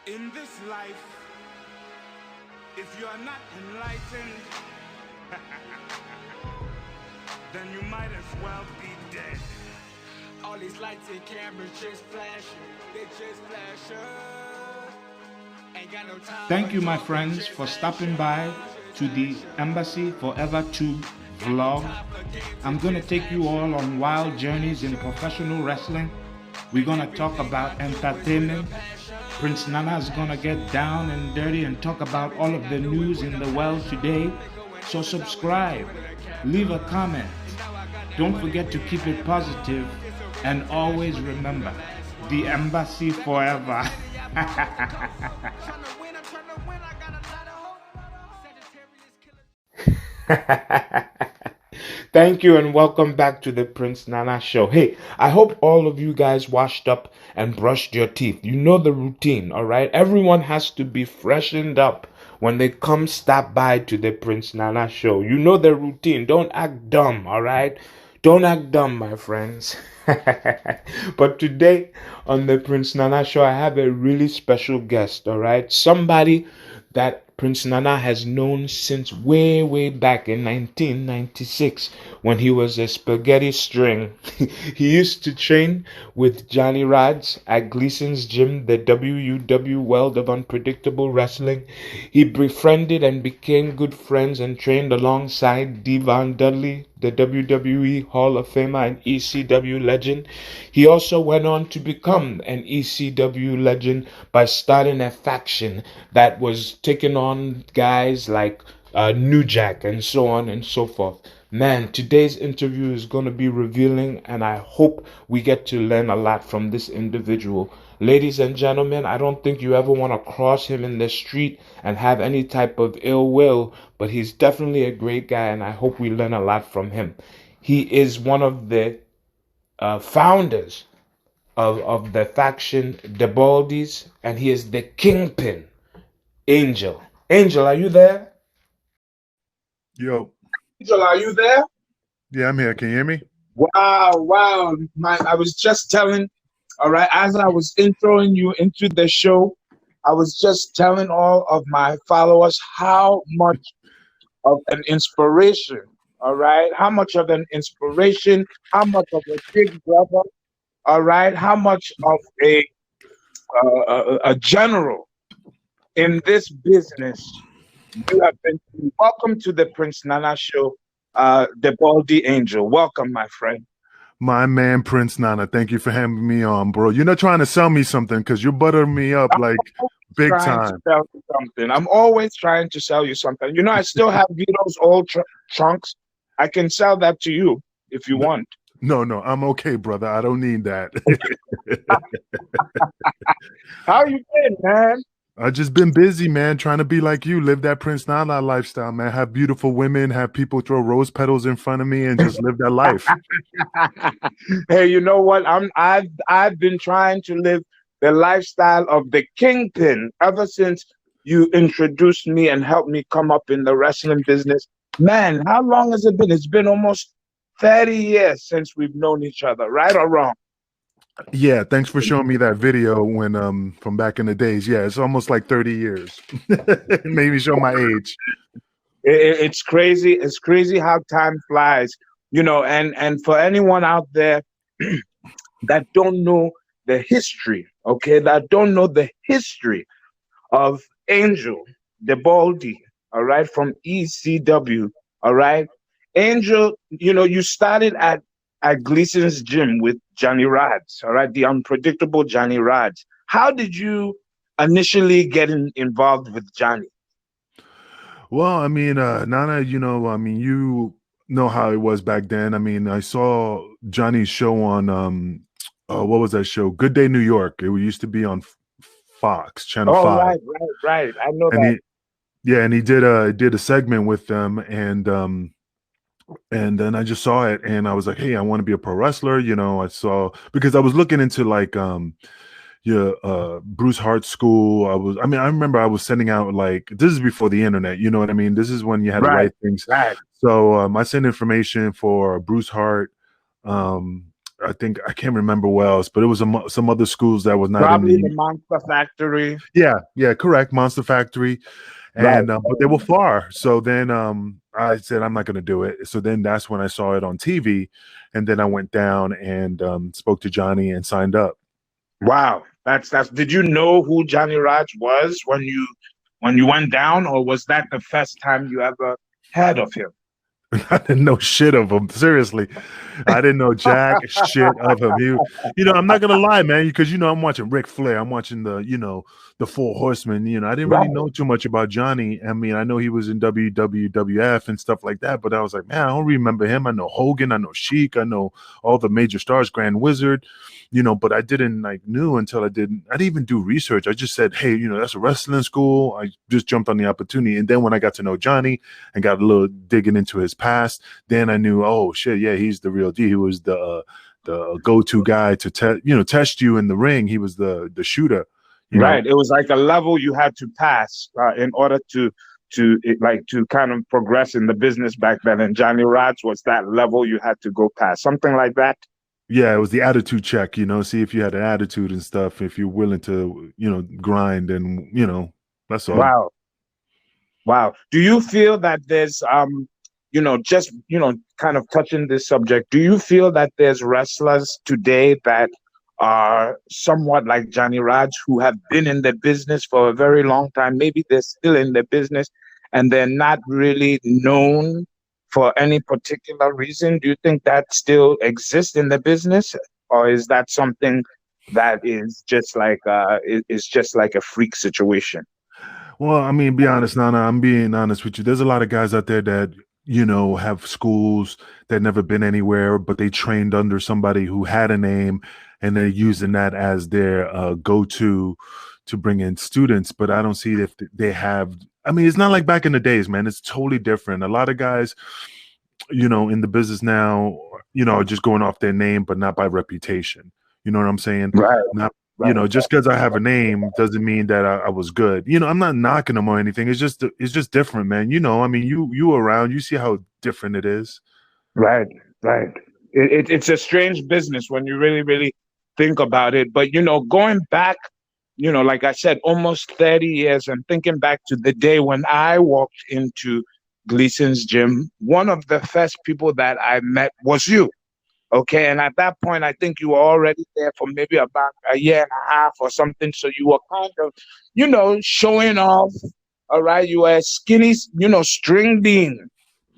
In this life, if you are not enlightened, then you might as well be dead. All these lights and cameras just flashing, they just flash up. Ain't got no time. Thank you, my friends, for stopping by to the Embassy Forever 2 vlog. I'm going to take you all on wild journeys in professional wrestling. We're going to talk about entertainment. Prince Nana is going to get down and dirty and talk about all of the news in the world today. So subscribe, leave a comment. Don't forget to keep it positive, and always remember, the Embassy Forever. Thank you and welcome back to the Prince Nana Show. Hey, I hope all of you guys washed up and brushed your teeth. You know the routine, all right? Everyone has to be freshened up when they come stop by to the Prince Nana Show. You know the routine. Don't act dumb, all right? Don't act dumb, my friends. But today on the Prince Nana Show, I have a really special guest, all right? Somebody that Prince Nana has known since way back in 1996 when he was a spaghetti string. He used to train with Johhny Rodz at Gleason's gym, the WUW World of Unpredictable Wrestling. He befriended and became good friends and trained alongside Devon Dudley, the WWE Hall of Famer and ECW legend. He also went on to become an ECW legend by starting a faction that was taking on guys like NewJack and so on and so forth. Man, today's interview is going to be revealing, and I hope we get to learn a lot from this individual. Ladies and gentlemen, I don't think you ever want to cross him in the street and have any type of ill will, but he's definitely a great guy, and I hope we learn a lot from him. He is one of the founders of the faction, the Baldies, and he is the Kingpin Angel. Angel, are you there? Yo. Angel, are you there? Yeah, I'm here. Can you hear me? Wow. I was just telling, all right, as I was introing you into the show, I was just telling all of my followers how much of an inspiration, all right, how much of an inspiration, how much of a big brother, all right, how much of a general in this business you have been. Welcome to the Prince Nana Show, the Baldie Angel. Welcome, my friend. My man, Prince Nana. Thank you for having me on, bro. You're not trying to sell me something because you're buttering me up like big time. To sell you something. I'm always trying to sell you something. You know, I still have Vito's old trunks. I can sell that to you if you want. No, I'm okay, brother. I don't need that. How you been, man? I've just been busy, man, trying to be like you, live that Prince Nana lifestyle, man. Have beautiful women, have people throw rose petals in front of me, and just live that life. Hey, you know what? I've been trying to live the lifestyle of the Kingpin ever since you introduced me and helped me come up in the wrestling business. Man, how long has it been? It's been almost 30 years since we've known each other, right or wrong? Yeah, thanks for showing me that video when from back in the days. Yeah, it's almost like 30 years. It made me show my age. It's crazy. It's crazy how time flies, you know, and for anyone out there that don't know the history, okay, that don't know the history of Angel, the Baldie, all right, from ECW, all right. Angel, you know, you started at Gleason's gym with Johhny Rodz, all right, the unpredictable Johhny Rodz. How did you initially get involved with Johhny? Well, I mean, Nana, you know, I mean, you know how it was back then. I mean, I saw Johnny's show on, what was that show? Good Day New York. It used to be on Fox, Channel 5. Right. I know and that. And he did a segment with them, and then I just saw it, and I was like, hey, I want to be a pro wrestler. You know, I saw, because I was looking into like Bruce Hart school. I remember I was sending out, like, this is before the internet, you know what I mean? This is when you had to write things. Right. So I sent information for Bruce Hart, I think I can't remember where else, but it was some other schools that was not in Probably the. the Monster Factory. Yeah, correct, Monster Factory, Right. and but they were far. So then I said I'm not going to do it. So then that's when I saw it on TV, and then I went down and spoke to Johhny and signed up. Wow. That's. Did you know who Johhny Rodz was when you went down, or was that the first time you ever heard of him? I didn't know shit of him. Seriously, I didn't know jack shit of him. I'm not gonna lie, man, because I'm watching Ric Flair. I'm watching the Four Horsemen. I didn't really know too much about Johhny. I mean, I know he was in WWF and stuff like that, but I was like, man, I don't remember him. I know Hogan, I know Sheik, I know all the major stars, Grand Wizard. But I didn't knew until I didn't even do research. I just said, hey, that's a wrestling school. I just jumped on the opportunity. And then when I got to know Johhny and got a little digging into his past, then I knew, oh shit, yeah, he's the real D. He was the go-to guy to test you in the ring. He was the shooter. Right. It was like a level you had to pass in order to kind of progress in the business back then. And Johhny Rodz was that level you had to go past, something like that. Yeah, it was the attitude check, see if you had an attitude and stuff, if you're willing to, grind and, that's all. Wow. Do you feel that there's, just, kind of touching this subject, do you feel that there's wrestlers today that are somewhat like Johhny Rodz who have been in the business for a very long time? Maybe they're still in the business and they're not really known for any particular reason? Do you think that still exists in the business, or is that something that is just like a freak situation? Well, I mean, be honest, Nana. I'm being honest with you. There's a lot of guys out there that have schools that never been anywhere, but they trained under somebody who had a name, and they're using that as their go-to to bring in students. But I don't see if they have. I mean, it's not like back in the days, man. It's totally different. A lot of guys, in the business now, are just going off their name, but not by reputation. You know what I'm saying? Right. Not, just because I have a name doesn't mean that I was good. I'm not knocking them or anything. It's just different, man. I mean, you around, you see how different it is. Right. It's a strange business when you really, really think about it. But, going back, like I said, almost 30 years, and thinking back to the day when I walked into Gleason's gym, one of the first people that I met was you. Okay. And at that point, I think you were already there for maybe about a year and a half or something. So you were kind of, showing off. All right. You were a skinny, string bean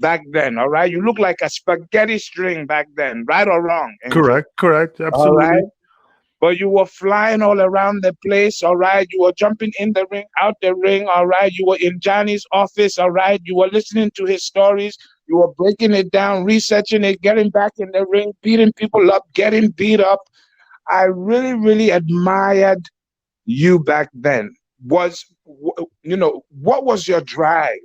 back then. All right. You look like a spaghetti string back then, right or wrong? Correct. Absolutely. All right? But you were flying all around the place, all right? You were jumping in the ring, out the ring, all right? You were in Johnny's office, all right? You were listening to his stories. You were breaking it down, researching it, getting back in the ring, beating people up, getting beat up. I really, really admired you back then. What was your drive?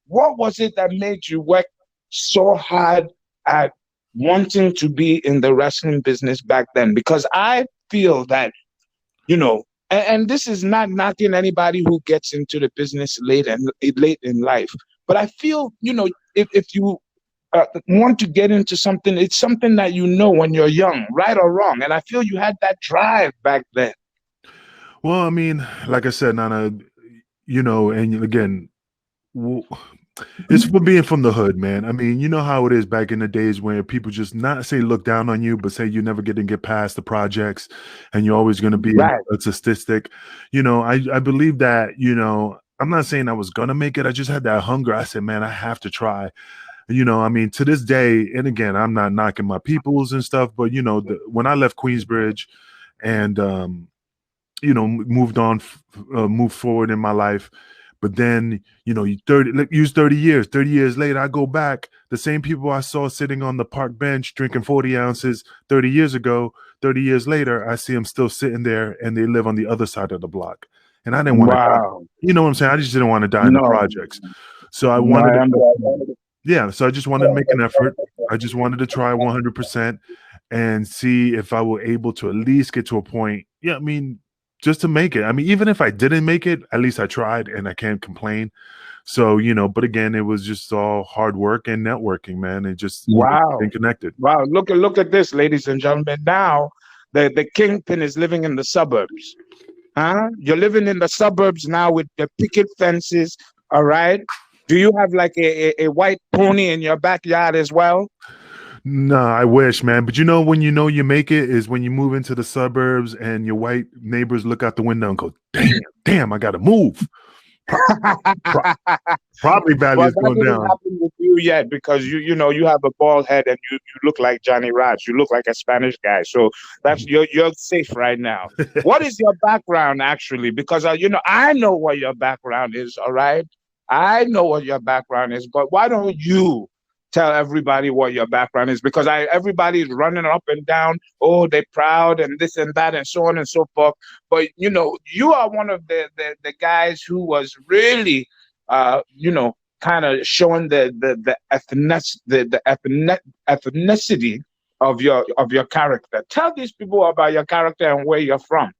What was it that made you work so hard at wanting to be in the wrestling business back then? Because I feel that, and this is not knocking anybody who gets into the business late in life, but I feel, if you want to get into something, it's something that when you're young, right or wrong. And I feel you had that drive back then. Well, I mean, like I said, Nana, and again, it's for being from the hood, man. I mean, you know how it is back in the days when people just not say look down on you, but say you're never going to get past the projects and you're always going to be a statistic. I believe that, I'm not saying I was going to make it. I just had that hunger. I said, man, I have to try. I mean, to this day, and again, I'm not knocking my peoples and stuff, but, when I left Queensbridge and, moved forward in my life, but then, 30 years later, I go back, the same people I saw sitting on the park bench drinking 40 ounces 30 years ago, 30 years later, I see them still sitting there and they live on the other side of the block. And I didn't want to die. You know what I'm saying? I just didn't want to die in the projects. So I wanted so I just wanted to make an effort. I just wanted to try 100% and see if I were able to at least get to a point. Yeah, I mean, just to make it. I mean, even if I didn't make it, at least I tried and I can't complain. So, but again, it was just all hard work and networking, man. And just Wow. staying connected. Wow. Look at this, ladies and gentlemen. Now the Kingpin is living in the suburbs. Huh? You're living in the suburbs now with the picket fences. All right. Do you have like a white pony in your backyard as well? No, I wish, man. But when you make it is when you move into the suburbs and your white neighbors look out the window and go, damn, I gotta move. Property value is going down. Happen with you yet because you have a bald head and you look like Johhny Rodz. You look like a Spanish guy. So that's you're safe right now. What is your background actually? Because I know what your background is. All right, I know what your background is. But why don't you tell everybody what your background is? Because everybody's running up and down. Oh, they're proud and this and that and so on and so forth. But you are one of the guys who was really kind of showing the ethnicity of your character. Tell these people about your character and where you're from.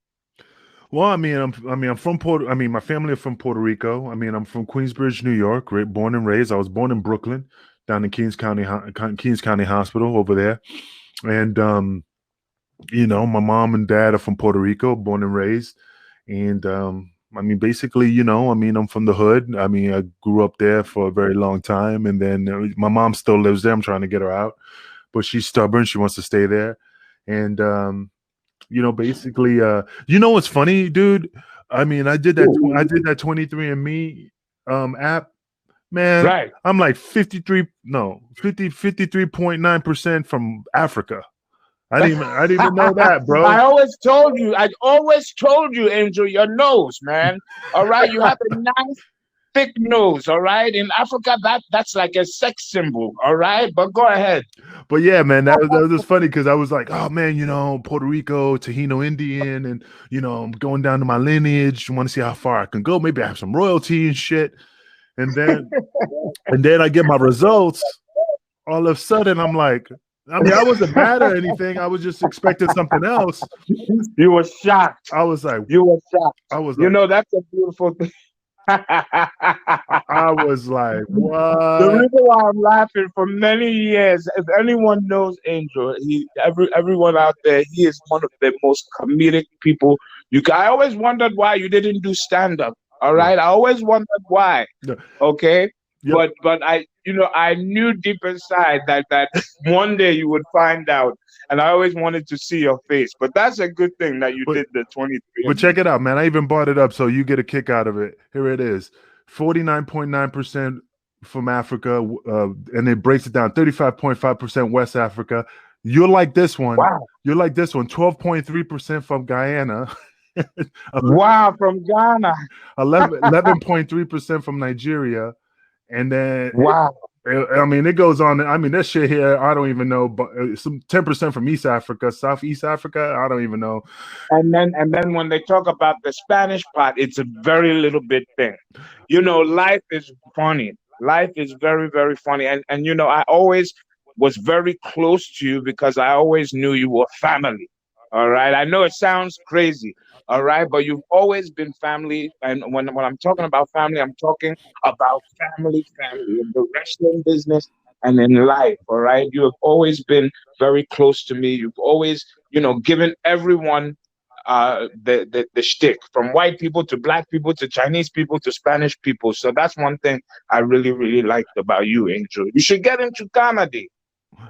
Well, I'm from my family are from Puerto Rico. I'm from Queensbridge, New York, born and raised. I was born in Brooklyn, down in Kings County Hospital over there. And my mom and dad are from Puerto Rico, born and raised. And basically, I'm from the hood. I grew up there for a very long time. And then my mom still lives there. I'm trying to get her out, but she's stubborn. She wants to stay there. And, basically, what's funny, dude? I did that 23andMe app. Man, right. I'm like 53.9% from Africa. I didn't even know that, bro. I always told you, Angel, your nose, man. All right, you have a nice thick nose. All right, in Africa, that's like a sex symbol. All right, but go ahead. But yeah, man, that was just funny because I was like, oh man, Puerto Rico, Taino Indian, and I'm going down to my lineage. Want to see how far I can go. Maybe I have some royalty and shit. And then I get my results. All of a sudden, I'm like, I wasn't mad or anything. I was just expecting something else. You were shocked. I was like, you were shocked. I was like, that's a beautiful thing. I was like, what? The reason why I'm laughing for many years, if anyone knows Angel, everyone out there, he is one of the most comedic people. I always wondered why you didn't do stand-up. All right, I always wondered why. Okay, yep. But I knew deep inside that one day you would find out, and I always wanted to see your face. But that's a good thing that you did the 23. But check it out, man. I even brought it up so you get a kick out of it. Here it is: 49.9% from Africa, and it breaks it down: 35.5% West Africa. You're like this one. Wow. You're like this one: 12.3% from Guyana. Wow, from Ghana. 11.3% from Nigeria, and then wow. It goes on. That shit here, I don't even know, but some 10% from East Africa, Southeast Africa, I don't even know. And then when they talk about the Spanish part, it's a very little bit thing. Life is funny. Life is very, very funny, and I always was very close to you because I always knew you were family. All right, I know it sounds crazy. All right, but you've always been family, and when I'm talking about family, I'm talking about family in the wrestling business and in life. All right, you have always been very close to me. You've always, given everyone the shtick, from white people to black people to Chinese people to Spanish people. So that's one thing I really, really liked about you, Angel. You should get into comedy.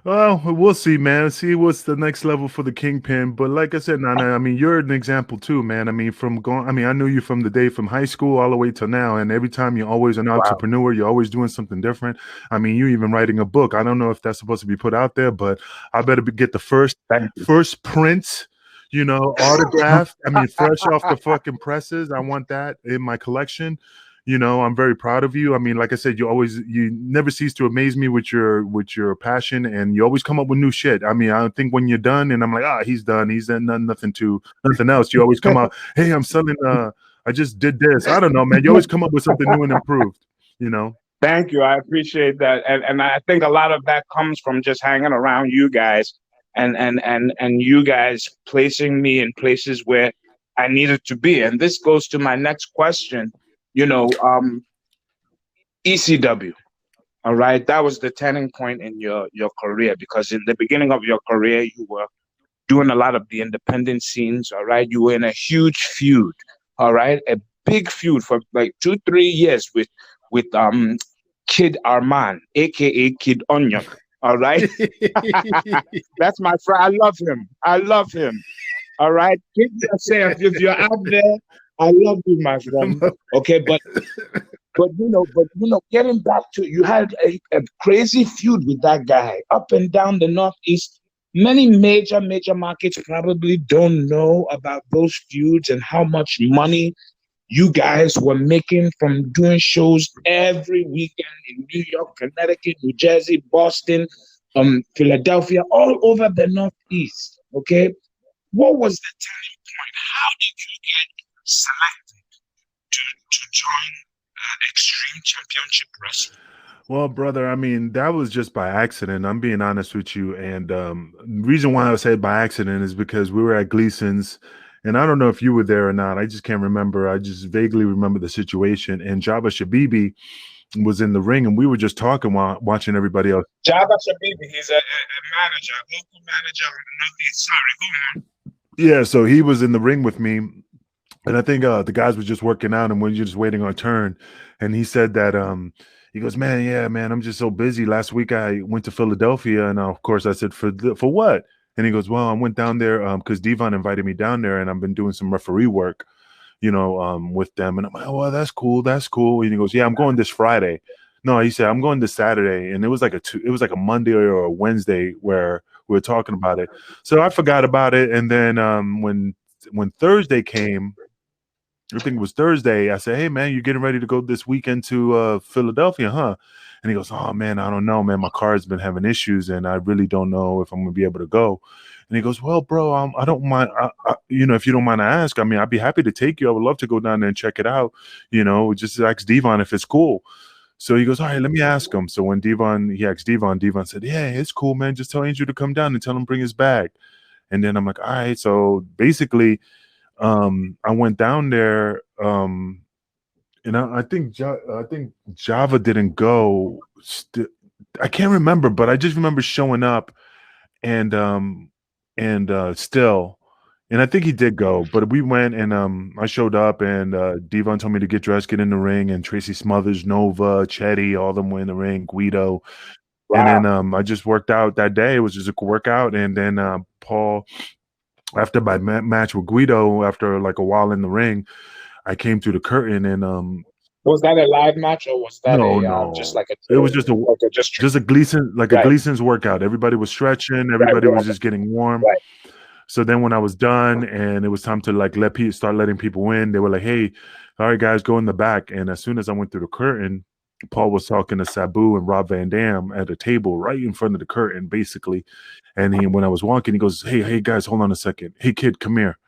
Well, we'll see, man. See what's the next level for the Kingpin. But like I said, Nana, you're an example too, man. I knew you from the day from high school all the way to now, and every time you're always an entrepreneur. You're always doing something different. You're even writing a book. I don't know if that's supposed to be put out there, but I better get the first print, autographed. Fresh off the fucking presses. I want that in my collection. I'm very proud of you. Like I said, you never cease to amaze me with your passion, and you always come up with new shit. I think when you're done and I'm like, he's done. He's done nothing else. You always come out, hey, I'm selling, I just did this. I don't know, man. You always come up with something new and improved, Thank you. I appreciate that. And I think a lot of that comes from just hanging around you guys and you guys placing me in places where I needed to be. And this goes to my next question. ECW. All right, that was the turning point in your career, because in the beginning of your career, you were doing a lot of the independent scenes. All right, you were in a huge feud. All right, a big feud for like 2-3 years with Kid Arman, aka Kid Onion. All right, that's my friend. I love him. I love him. All right, keep yourself. If you're out there, I love you, my friend. Okay, but getting back to, you had a crazy feud with that guy up and down the Northeast. Many major markets probably don't know about those feuds and how much money you guys were making from doing shows every weekend in New York, Connecticut, New Jersey, Boston, Philadelphia, all over the Northeast. Okay, what was the turning point? How did you get selected to join Extreme Championship Wrestling? Well, brother, I mean, that was just by accident. I'm being honest with you. And the reason why I said by accident is because we were at Gleason's, and I don't know if you were there or not. I just can't remember. I just vaguely remember the situation. And Jabba Shabibi was in the ring, and we were just talking while watching everybody else. Jabba Shabibi, he's a manager, a local manager on the Northeast. Sorry, go on. Yeah, so he was in the ring with me. And I think the guys were just working out, and we were just waiting our turn. And he said that he goes, man, I'm just so busy. Last week I went to Philadelphia, and of course I said, for what? And he goes, well, I went down there because Devon invited me down there, and I've been doing some referee work, with them. And I'm like, oh, well, that's cool. And he goes, yeah, I'm going this Friday. No, he said, I'm going this Saturday. And it was like a Monday or a Wednesday where we were talking about it. So I forgot about it. And then when Thursday came, I think it was Thursday, I said, hey, man, you're getting ready to go this weekend to Philadelphia, huh? And he goes, oh, man, I don't know, man. My car's been having issues, and I really don't know if I'm going to be able to go. And he goes, well, bro, I don't mind. If you don't mind, I ask. I mean, I'd be happy to take you. I would love to go down there and check it out. Just ask Devon if it's cool. So he goes, all right, let me ask him. So when he asked Devon said, yeah, it's cool, man. Just tell Angel to come down and tell him bring his bag. And then I'm like, all right. So basically, I went down there, and I think Java didn't go. I can't remember, but I just remember showing up, and still, and I think he did go. But we went, and I showed up, and Devon told me to get dressed, get in the ring, and Tracy Smothers, Nova, Chetty, all of them were in the ring, Guido. Wow. And then I just worked out that day. It was just a workout, and then Paul. After my match with Guido, after like a while in the ring, I came through the curtain, and was that a live match, or was that just like a? It was just a Gleason's workout. Everybody was stretching, everybody was just getting warm. Right. So then when I was done and it was time to like start letting people in, they were like, "Hey, all right, guys, go in the back." And as soon as I went through the curtain, Paul was talking to Sabu and Rob Van Dam at a table right in front of the curtain, basically. And when I was walking, he goes, hey, guys, hold on a second. Hey, kid, come here.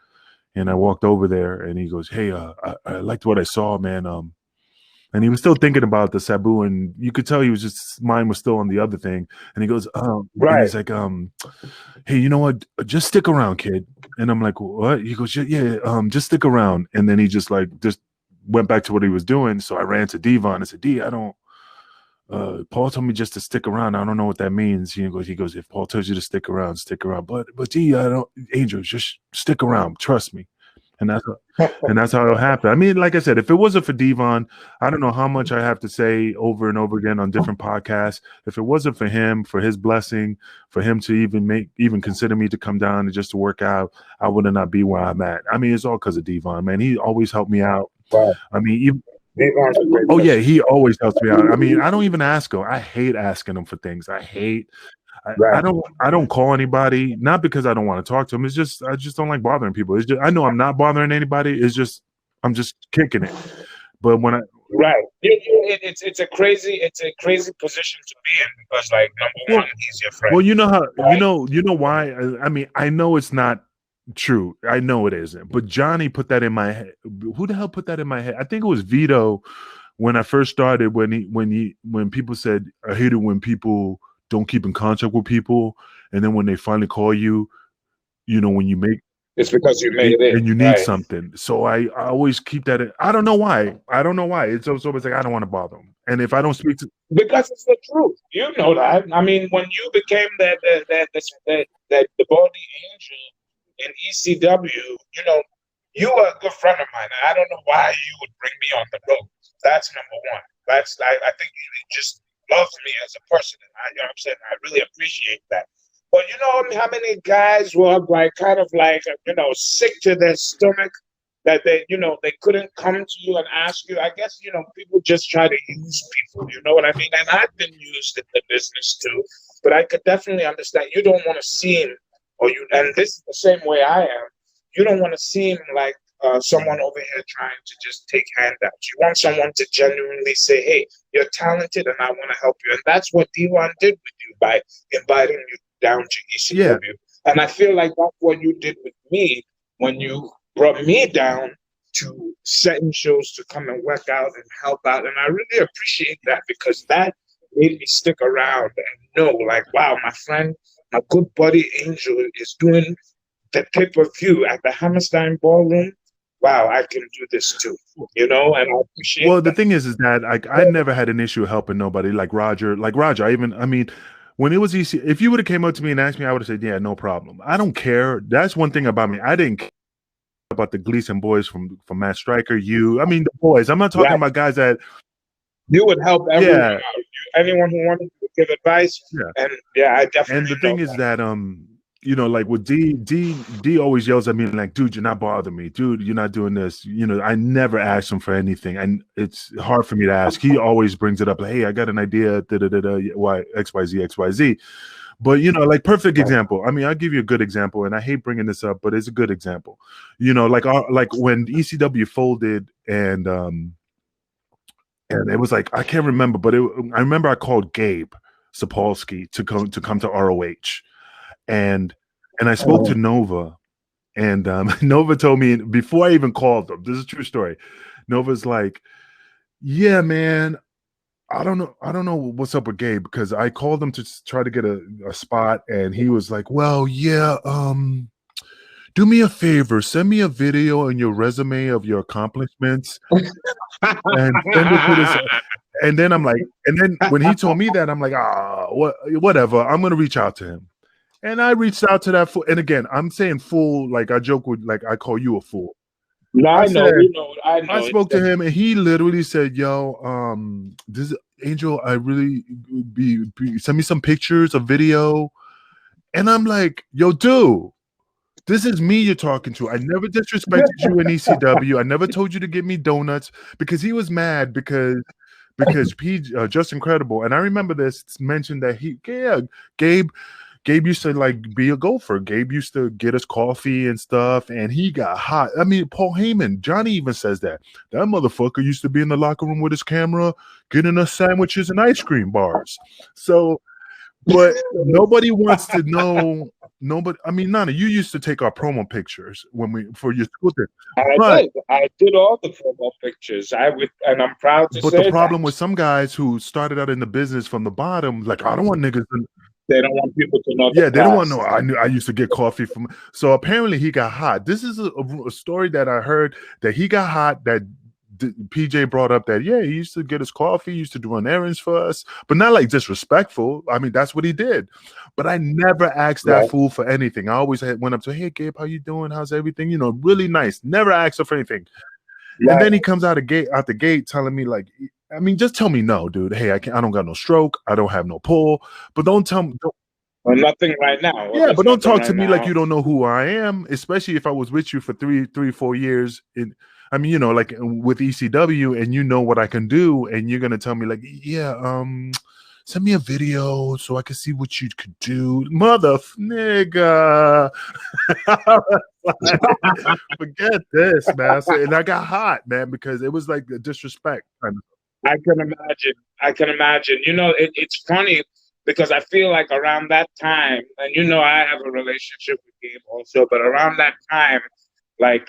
And I walked over there, and he goes, hey, I liked what I saw, man. And he was still thinking about the Sabu, and you could tell his mind was still on the other thing. And he goes, right. And he's like, hey, you know what? Just stick around, kid. And I'm like, what? He goes, yeah, just stick around. And then he just went back to what he was doing. So I ran to Devon and said, D, Paul told me just to stick around. I don't know what that means. He goes, if Paul tells you to stick around, stick around. But D, Angel, just stick around. Trust me. And that's how it happened. I mean, like I said, if it wasn't for Devon, I don't know how much I have to say over and over again on different podcasts. If it wasn't for him, for his blessing, for him to even consider me to come down and just to work out, I would not be where I'm at. I mean, it's all because of Devon, man. He always helped me out. Right. I mean, he always helps me out. I mean, I don't even ask him. I hate asking him for things. I don't call anybody, not because I don't want to talk to him. It's just I just don't like bothering people. It's just I know I'm not bothering anybody. It's just I'm just kicking it. But when it's a crazy position to be in, because like number one, he's your friend. Well, you know how you know why. I mean, I know it's not true. I know it isn't. But Johhny put that in my head. Who the hell put that in my head? I think it was Vito when I first started. When people said I hate it when people don't keep in contact with people, and then when they finally call you, when you make It's because you made it, and you need right? something. So I always keep that. I don't know why. I don't know why. It's always like I don't want to bother them. And if I don't speak to, Because it's the truth. You know that. I mean, when you became the Baldie Angel in ECW, you know, you were a good friend of mine. I don't know why you would bring me on the road. That's number one. I think you just love me as a person. And you know what I'm saying? I really appreciate that. But you know how many guys were like kind of like, you know, sick to their stomach that they, you know, they couldn't come to you and ask you. I guess, you know, people just try to use people, you know what I mean? And I've been used in the business too, but I could definitely understand. You don't want to seem, and this is the same way I am. You don't want to seem like someone over here trying to just take handouts. You want someone to genuinely say, hey, you're talented and I want to help you. And that's what D1 did with you by inviting you down to ECW. Yeah. And I feel like that's what you did with me when you brought me down to certain shows to come and work out and help out. And I really appreciate that because that made me stick around and know, like, wow, my friend, my good buddy Angel is doing the pay-per-view at the Hammerstein Ballroom. Wow, I can do this too, you know, and I appreciate well, that. the thing is that I never had an issue helping nobody like Roger. I mean, when it was easy, if you would have came up to me and asked me, I would have said, yeah, no problem. I don't care. That's one thing about me. I didn't care about the Gleason boys from Matt Striker. I mean, the boys. I'm not talking about guys that you would help everyone out. Anyone who wanted to give advice. Yeah. And yeah, I definitely. And the thing is that you know, like with D always yells at me like, dude, you're not bothering me. Dude, you're not doing this. You know, I never ask him for anything. And it's hard for me to ask. He always brings it up like, hey, I got an idea, why XYZ. But, you know, like perfect example. I mean, I'll give you a good example, and I hate bringing this up, but it's a good example. You know, like when ECW folded and it was like, I can't remember, but I remember I called Gabe Sapolsky to come to ROH. And I spoke to Nova, and Nova told me before I even called them, this is a true story. Nova's like, yeah, man, I don't know what's up with Gabe, because I called him to try to get a spot, and he was like, well, yeah, do me a favor, send me a video and your resume of your accomplishments, and send it to this. And then I'm like, and then when he told me that, I'm like, whatever, I'm gonna reach out to him. And I reached out to that fool. And again, I'm saying fool, like I joke with, like I call you a fool. No, I know. I spoke to him, and he literally said, yo, this Angel, I really send me some pictures, a video. And I'm like, yo, dude, this is me you're talking to. I never disrespected you in ECW. I never told you to give me donuts, because he was mad because Just Incredible. And I remember this mentioned that Gabe used to like be a gopher. Gabe used to get us coffee and stuff, and he got hot. I mean, Paul Heyman, Johnny even says that motherfucker used to be in the locker room with his camera, getting us sandwiches and ice cream bars. So, but nobody wants to know. Nobody. I mean, Nana, you used to take our promo pictures for your school thing. I did all the promo pictures. And I'm proud to say. But the problem with some guys who started out in the business from the bottom, like, I don't want niggas. They don't want people to know. Yeah, they don't want to know. I used to get coffee from. So apparently he got hot. This is a story that I heard, that he got hot. That PJ brought up that, yeah, he used to get his coffee, he used to run errands for us, but not like disrespectful. I mean, that's what he did. But I never asked that fool for anything. I always went up to, hey, Gabe, how you doing? How's everything? You know, really nice. Never asked him for anything. Right. And then he comes out the gate telling me, like, I mean, just tell me no, dude. Hey, I don't got no stroke. I don't have no pull. But don't tell me. Well, nothing right now. Yeah, but don't talk to me like you don't know who I am, especially if I was with you for 4 years. I mean, you know, like with ECW, and you know what I can do, and you're gonna tell me like, yeah, send me a video so I can see what you could do, mother nigga. Forget this, man. And I got hot, man, because it was like a disrespect. I can imagine. You know, it's funny because I feel like around that time, and you know, I have a relationship with Gabe also, but around that time, like,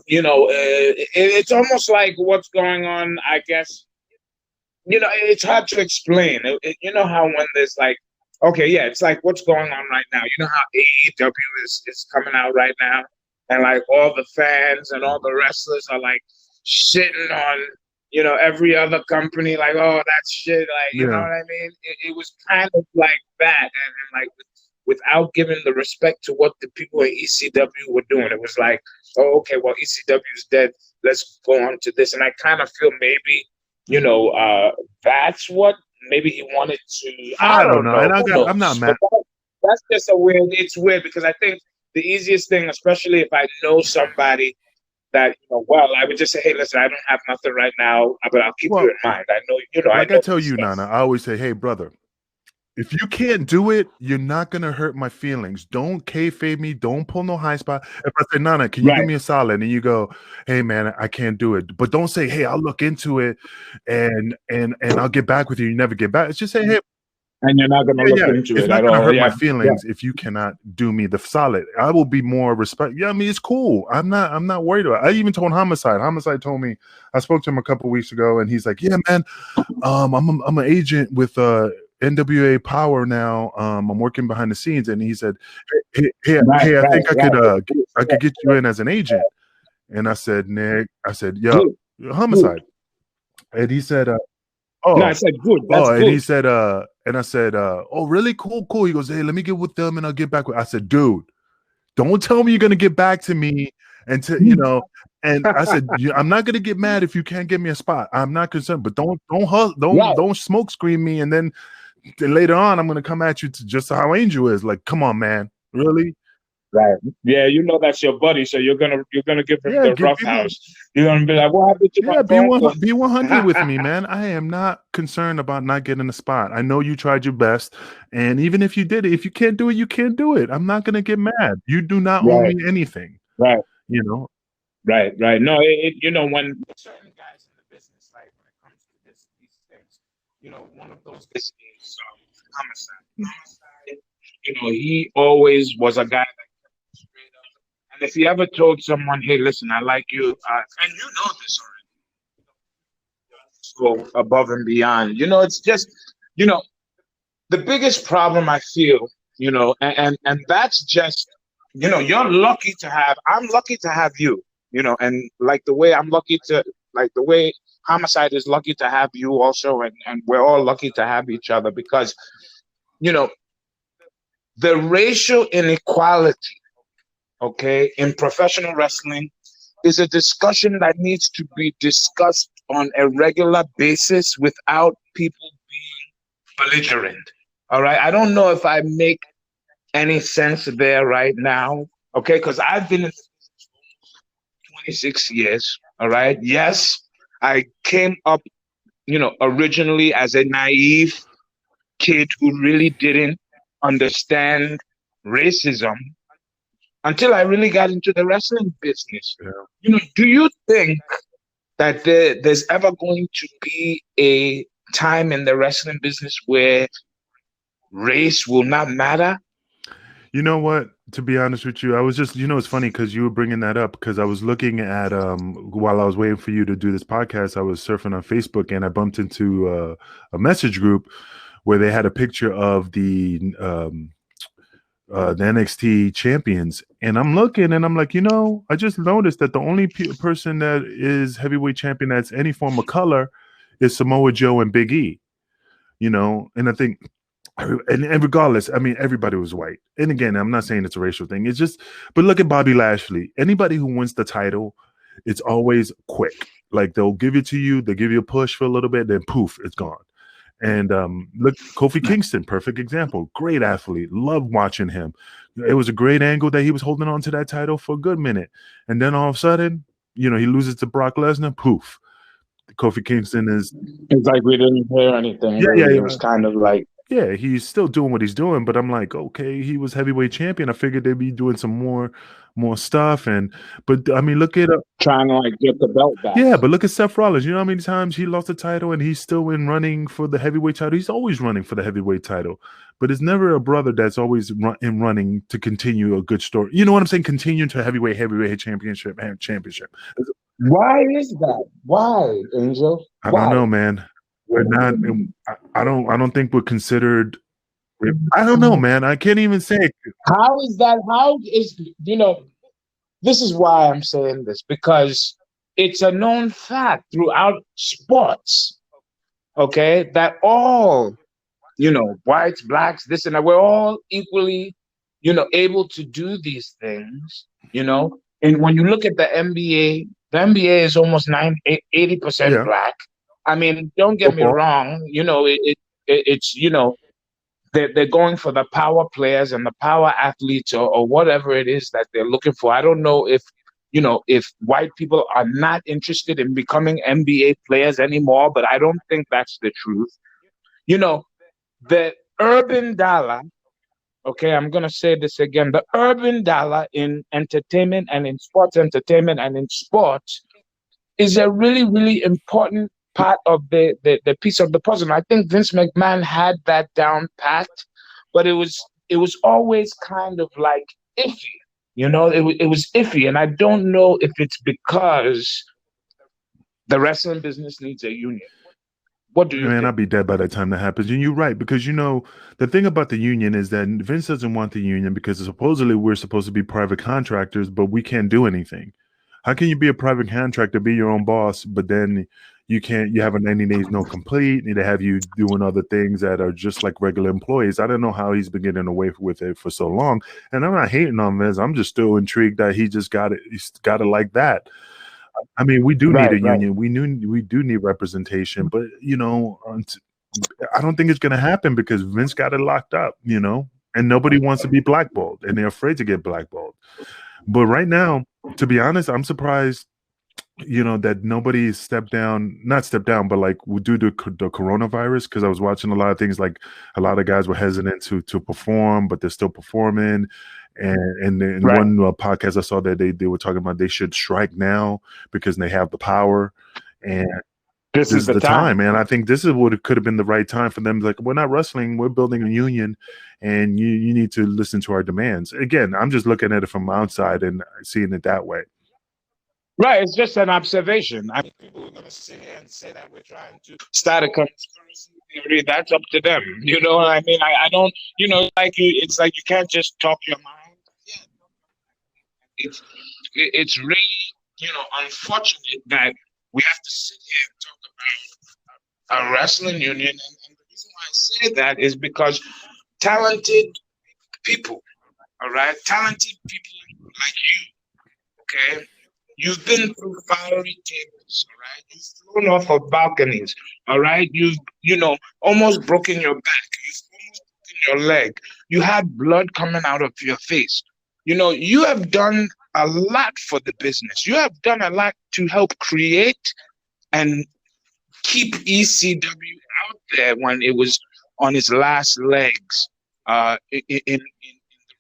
you know, it's almost like what's going on, I guess. You know, it's hard to explain. You know how when there's like Okay, yeah, it's like what's going on right now. You know how AEW is coming out right now, and like all the fans and all the wrestlers are like shitting on every other company, like, oh, that's shit, like, you know Yeah. what I mean? It was kind of like that, and like without giving the respect to what the people in ECW were doing. It was like, oh, okay, well, ECW is dead. Let's go on to this, and I kind of feel maybe that's what maybe he wanted to. I I don't don't know. And know. Who I'm not knows? mad. But that's just a weird. It's weird because I think the easiest thing, especially if I know somebody that well, I would just say, hey, listen, I don't have nothing right now, but I'll keep you Well, in mind. I know, I like I know tell this you, stuff. Nana, I always say, hey, brother, if you can't do it, you're not gonna hurt my feelings. Don't kayfabe me. Don't pull no high spot. If I say, Nana, can you do Right. me a solid? And you go, hey man, I can't do it. But don't say, hey, I'll look into it and I'll get back with you. You never get back. It's just say, hey, And you're not going to look yeah, into it's it not at gonna all. hurt my Yeah. feelings if you cannot do me the solid. I will be more respect. Yeah, I mean it's cool. I'm not worried about it. I even told Homicide. Homicide told me, I spoke to him a couple weeks ago, and he's like, yeah, man, I'm an agent with NWA Power now. I'm working behind the scenes, and he said, hey, I think I could get you in as an agent. And I said, Nick, I said, yo, Good. Homicide. And he said, No, I said good. That's and good. he said, and I said, oh, really? Cool. He goes, hey, let me get with them and I'll get back with. I said, dude, don't tell me you're gonna get back to me until And I said, I'm not gonna get mad if you can't give me a spot. I'm not concerned, but don't smoke screen me, and then later on I'm gonna come at you to just how Angel is. Like, come on, man, really? Right. Yeah, that's your buddy, so you're gonna give him the rough house. You're gonna be like, what happened to my phone call? Be 100 with me, man. I am not concerned about not getting a spot. I know you tried your best, and even if you did it, if you can't do it, you can't do it. I'm not gonna get mad. You do not owe me anything. Right. Right. No, when certain guys in the business, like when it comes to these things, one of those guys is Homicide. Homicide, he always was a guy that kept straight up. And if he ever told someone, hey, listen, I like you, and you know this already, go above and beyond. It's just, the biggest problem I feel, and that's just, you're lucky to have, I'm lucky to have you, and like the way I'm lucky to, like the way Homicide is lucky to have you also, and we're all lucky to have each other because, the racial inequality, okay, in professional wrestling is a discussion that needs to be discussed on a regular basis without people being belligerent. All right. I don't know if I make any sense there right now. Okay. Because I've been in 26 years. All right. Yes. I came up, originally as a naive kid who really didn't understand racism until I really got into the wrestling business. Yeah. Do you think that there's ever going to be a time in the wrestling business where race will not matter? You know what? To be honest with you, I was just, it's funny because you were bringing that up because I was looking at, while I was waiting for you to do this podcast, I was surfing on Facebook and I bumped into a message group where they had a picture of the NXT champions, and I'm looking and I'm like, I just noticed that the only person that is heavyweight champion that's any form of color is Samoa Joe and Big E, and I think, and regardless, I mean, everybody was white. And again, I'm not saying it's a racial thing. It's just, but look at Bobby Lashley. Anybody who wins the title, it's always quick. Like they'll give it to you, they'll give you a push for a little bit, then poof, it's gone. And look, Kofi Kingston, perfect example. Great athlete. Love watching him. It was a great angle that he was holding on to that title for a good minute. And then all of a sudden, he loses to Brock Lesnar. Poof. Kofi Kingston is... It's like we didn't hear anything. Yeah. It was kind of like... Yeah, he's still doing what he's doing, but I'm like, okay, he was heavyweight champion. I figured they'd be doing some more stuff, but I mean, look at trying to get the belt back. Yeah, but look at Seth Rollins. You know how many times he lost the title and he's still in running for the heavyweight title. He's always running for the heavyweight title, but it's never a brother that's always in running to continue a good story. You know what I'm saying? Continue to heavyweight championship. Why is that? Why, Angel? I don't know, man. We're not. I don't think we're considered I don't know, man. I can't even say. How is that? How is, this is why I'm saying this, because it's a known fact throughout sports, okay, that all, whites, blacks, this and that, we're all equally, able to do these things, And when you look at the NBA is almost 80% black. I mean, don't get me wrong, it's, they're going for the power players and the power athletes or whatever it is that they're looking for. I don't know if white people are not interested in becoming NBA players anymore, but I don't think that's the truth. The urban dollar, okay, I'm going to say this again, the urban dollar in entertainment and in sports entertainment and in sports is a really, really important part of the piece of the puzzle. And I think Vince McMahon had that down pat, but it was always kind of like iffy. It was iffy. And I don't know if it's because the wrestling business needs a union. What do you think? I'll be dead by the time that happens. And you're right, because the thing about the union is that Vince doesn't want the union because supposedly we're supposed to be private contractors, but we can't do anything. How can you be a private contractor, be your own boss, but then you have a 90 days no complete, and they have you doing other things that are just like regular employees? I don't know how he's been getting away with it for so long. And I'm not hating on Vince. I'm just still intrigued that he just got it. He's got it like that. I mean, we do need a union. We do need representation, but I don't think it's going to happen because Vince got it locked up, and nobody wants to be blackballed, and they're afraid to get blackballed. But right now, to be honest, I'm surprised, that nobody not stepped down, but like due to the coronavirus, because I was watching a lot of things, like a lot of guys were hesitant to perform, but they're still performing. And in one podcast I saw that they were talking about they should strike now because they have the power, and this is the time. And I think this is what it could have been the right time for them. Like, we're not wrestling, we're building a union, and you need to listen to our demands. Again, I'm just looking at it from outside and seeing it that way. Right, it's just an observation. I mean, people are going to sit here and say that we're trying to start a conspiracy theory. That's up to them. You know what I mean? I don't, it's like you can't just talk your mind. Yeah, it's really, unfortunate that we have to sit here and talk about a wrestling union. And the reason why I say that is because talented people, all right, talented people like you, okay, you've been through fiery tables, all right? You've thrown off of balconies, all right? You've, almost broken your back. You've almost broken your leg. You had blood coming out of your face. You have done a lot for the business. You have done a lot to help create and keep ECW out there when it was on its last legs in the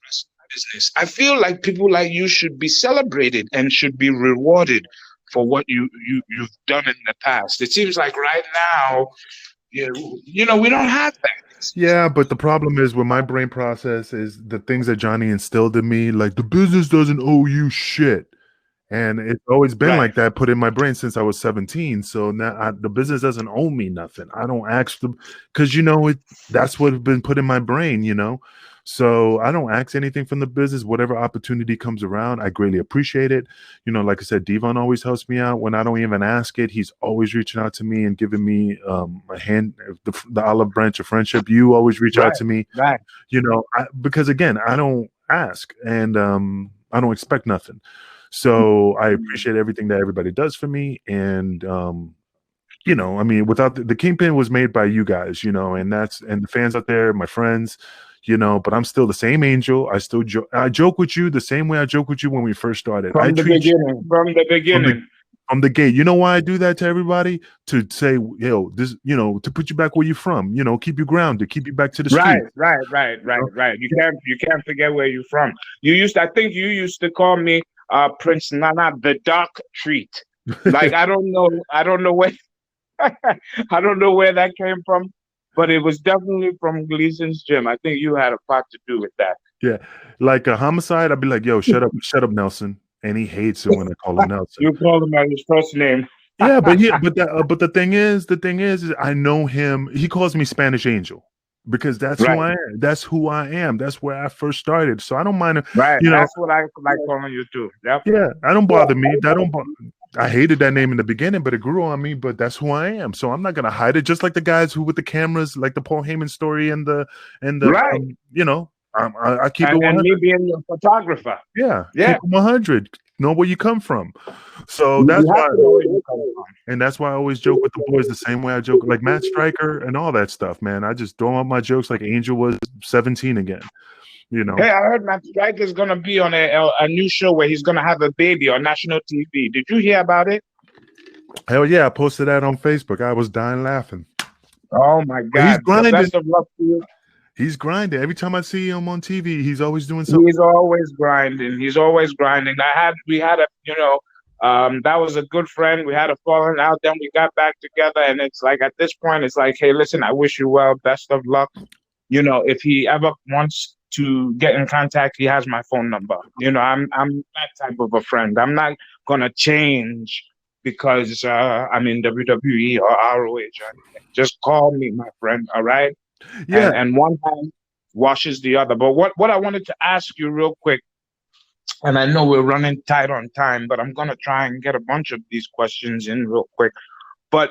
wrestling business. I feel like people like you should be celebrated and should be rewarded for what you've done in the past. It seems like right now, we don't have that. Yeah, but the problem is with my brain process is the things that Johhny instilled in me, like the business doesn't owe you shit. And it's always been like that, put in my brain since I was 17. So now the business doesn't owe me nothing. I don't ask them because, that's what's been put in my brain, So I don't ask anything from the business. Whatever opportunity comes around, I greatly appreciate it. Like I said, Devon always helps me out when I don't even ask it. He's always reaching out to me and giving me a hand, the olive branch of friendship. You always reach out to me, because again, I don't ask and I don't expect nothing. So I appreciate everything that everybody does for me. And, without the Kingpin was made by you guys, and the fans out there, my friends, but I'm still the same Angel. I joke with you the same way I joke with you when we first started. From the beginning. From the gate. You know why I do that to everybody? To say, this, to put you back where you're from, keep you grounded, keep you back to the street. Right. You can't forget where you're from. I think you used to call me Prince Nana, the dark treat. Like, I don't know where I don't know where that came from. But it was definitely from Gleason's gym. I think you had a part to do with that. Yeah. Like a Homicide, I'd be like, yo, shut up, Nelson. And he hates it when I call him Nelson. You call him by his first name. Yeah, but the thing is, I know him. He calls me Spanish Angel. because that's Right. who I am. That's who I am. That's where I first started. So I don't mind, Right. you know. That's what I like calling you too. Yep. Yeah, I don't bother me. I hated that name in the beginning, but it grew on me. But that's who I am. So I'm not gonna hide it. Just like the guys who with the cameras, like the Paul Heyman story and the Right. you know, I keep it And 100. me being your photographer. Yeah, Yeah. keep it 100. Know where you come from. So You that's have why, to know where you come from. and that's why I always joke with the boys the same way I joke like Matt Stryker and all that stuff, man. I just throw out my jokes like Angel was 17 again. You know. Hey, I heard Matt Stryker is gonna be on a new show where he's gonna have a baby on national TV. Did you hear about it? Hell yeah, I posted that on Facebook. I was dying laughing. Oh my God! He's grinding. The best of luck to you. He's grinding. Every time I see him on TV, he's always doing something. He's always grinding. He's always grinding. We had a, that was a good friend. We had a falling out. Then we got back together, and it's like at this point, it's like, hey, listen, I wish you well. Best of luck. You know, if he ever wants to get in contact, he has my phone number. You know, I'm that type of a friend. I'm not gonna change because I'm in WWE or ROH or anything. Just call me, my friend. All right. Yeah. And one hand washes the other. But what I wanted to ask you real quick, and I know we're running tight on time, but I'm gonna try and get a bunch of these questions in real quick. But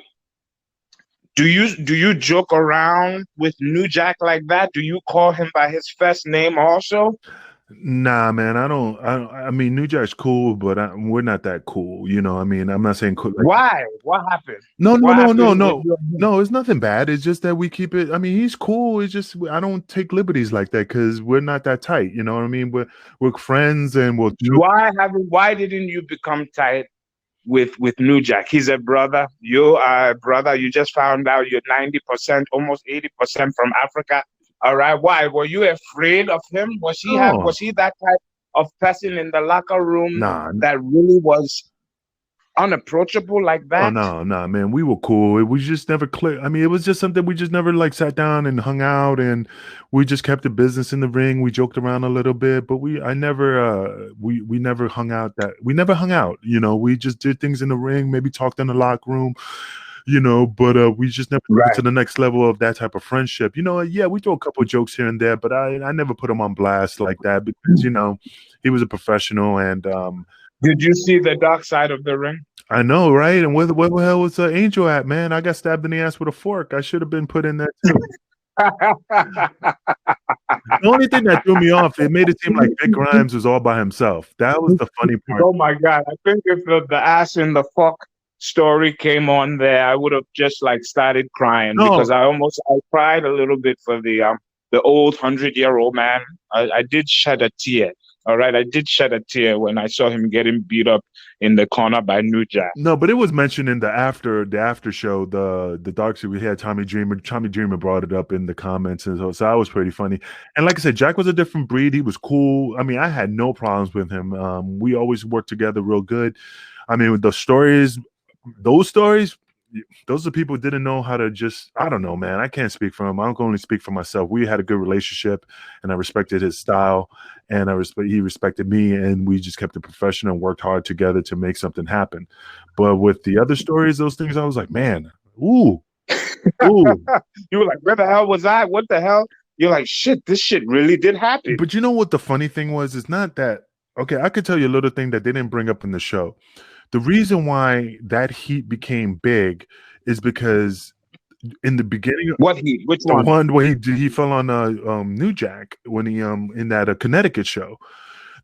do you joke around with NewJack like that? Do you call him by his first name also? Nah, man, I don't. I mean, NewJack's cool, but we're not that cool. You know, I mean, I'm not saying cool. Like, why? What happened? No. It's nothing bad. It's just that we keep it. I mean, he's cool. It's just I don't take liberties like that because we're not that tight. You know what I mean? We're friends, and we'll. Why didn't you become tight with NewJack? He's a brother. You are a brother. You just found out you're 90%, almost 80% from Africa. All right. Why? Were you afraid of him? Was he that type of person in the locker room that really was unapproachable like that? Oh, no, man. We were cool. We just never clicked. I mean, it was just something we just never like sat down and hung out, and we just kept the business in the ring. We joked around a little bit, but we never hung out. We never hung out. You know, we just did things in the ring, maybe talked in the locker room. You know, but we just never got to the next level of that type of friendship. You know, yeah, we throw a couple of jokes here and there, but I never put him on blast like that because, you know, he was a professional. And did you see the dark side of the ring? I know, right? And where the hell was Angel at, man? I got stabbed in the ass with a fork. I should have been put in there too. The only thing that threw me off, it made it seem like Vic Grimes was all by himself. That was the funny part. Oh my God. I think if the ass in the fork story came on there, I would have just like started crying because I cried a little bit for the old 100-year-old man. I did shed a tear. All right, I did shed a tear when I saw him getting beat up in the corner by NewJack. No, but it was mentioned in the after show, the dark suit. We had Tommy Dreamer. Tommy Dreamer brought it up in the comments, and so that was pretty funny. And like I said, Jack was a different breed. He was cool. I mean, I had no problems with him. We always worked together real good. I mean, with those stories, those are people who didn't know how to just, I don't know, man. I can't speak for him. I can only speak for myself. We had a good relationship, and I respected his style, and he respected me, and we just kept it professional and worked hard together to make something happen. But with the other stories, those things, I was like, man, ooh. You were like, where the hell was I? What the hell? You're like, shit, this shit really did happen. But you know what the funny thing was? It's not that, okay, I could tell you a little thing that they didn't bring up in the show. The reason why that heat became big is because in the beginning, what heat? Which one? The one where he fell on NewJack when he in that Connecticut show.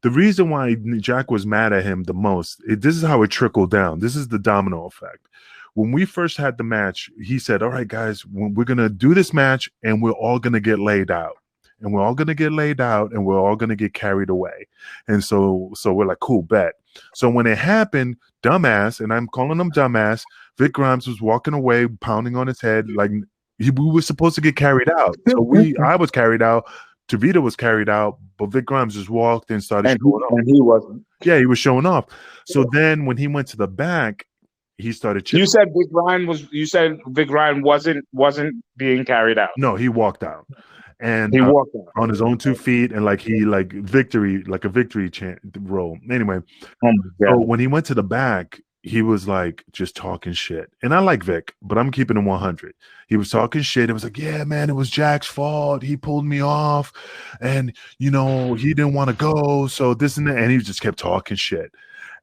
The reason why Jack was mad at him the most, this is how it trickled down. This is the domino effect. When we first had the match, he said, "All right, guys, we're gonna do this match, and we're all gonna get laid out." And we're all going to get laid out, and we're all going to get carried away. And so we're like, cool, bet. So when it happened, dumbass, and I'm calling him dumbass, Vic Grimes was walking away, pounding on his head, like we were supposed to get carried out. So I was carried out, Tavita was carried out, but Vic Grimes just walked and started showing off. And he wasn't. Yeah, he was showing off. So then when he went to the back, he started chipping. You said Vic Ryan wasn't being carried out. No, he walked out. And he walked out on his own 2 feet, and like a victory chant roll. Anyway, so when he went to the back, he was like just talking shit. And I like Vic, but I'm keeping him 100. He was talking shit. It was like, yeah, man, it was Jack's fault. He pulled me off. And, he didn't want to go. So this and that. And he just kept talking shit.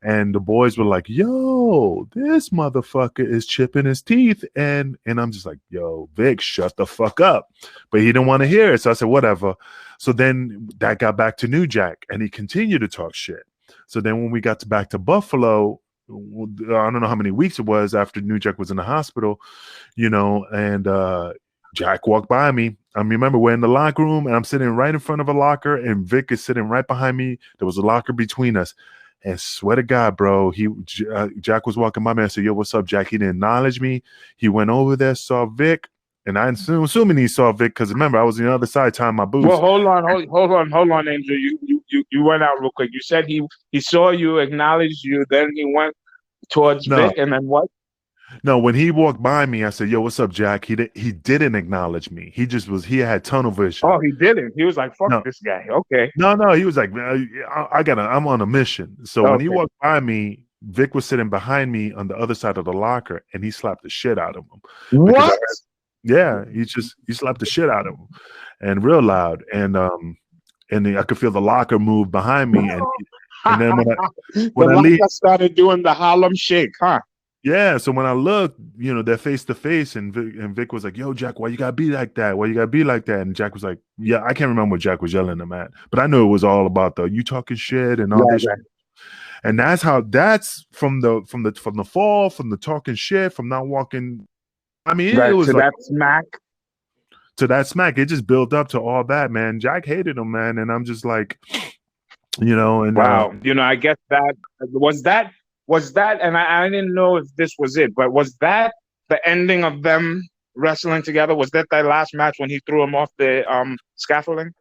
And the boys were like, yo, this motherfucker is chipping his teeth. And I'm just like, yo, Vic, shut the fuck up. But he didn't want to hear it. So I said, whatever. So then that got back to NewJack, and he continued to talk shit. So then when we got back to Buffalo, I don't know how many weeks it was after NewJack was in the hospital, and Jack walked by me. I remember we're in the locker room, and I'm sitting right in front of a locker, and Vic is sitting right behind me. There was a locker between us. And swear to God, bro, Jack was walking by me. I said, yo, what's up, Jack? He didn't acknowledge me. He went over there, saw Vic, and I'm assuming he saw Vic because remember, I was on the other side tying my boots. Well, hold on, Angel. You went out real quick. You said he saw you, acknowledged you, then he went towards Vic, and then what? No, when he walked by me, I said, yo, what's up, Jack? He didn't acknowledge me. He had tunnel vision. Oh, he didn't. He was like, fuck this guy. Okay. No, he was like, I'm on a mission. So when he walked by me, Vic was sitting behind me on the other side of the locker, and he slapped the shit out of him. What? Yeah, he slapped the shit out of him, and real loud. And I could feel the locker move behind me. And then when I started doing the Harlem Shake, huh? Yeah, so when I looked, they're face to face, and Vic was like, yo, Jack, why you gotta be like that? Why you gotta be like that? And Jack was like, yeah, I can't remember what Jack was yelling at him at, but I knew it was all about the you talking shit and all this shit. And that's from the fall, from the talking shit, from not walking. I mean, it was to like, that smack. To that smack, it just built up to all that, man. Jack hated him, man, and I'm just like, and wow, I guess that was that, and I didn't know if this was it, but was that the ending of them wrestling together? Was that their last match when he threw him off the scaffolding?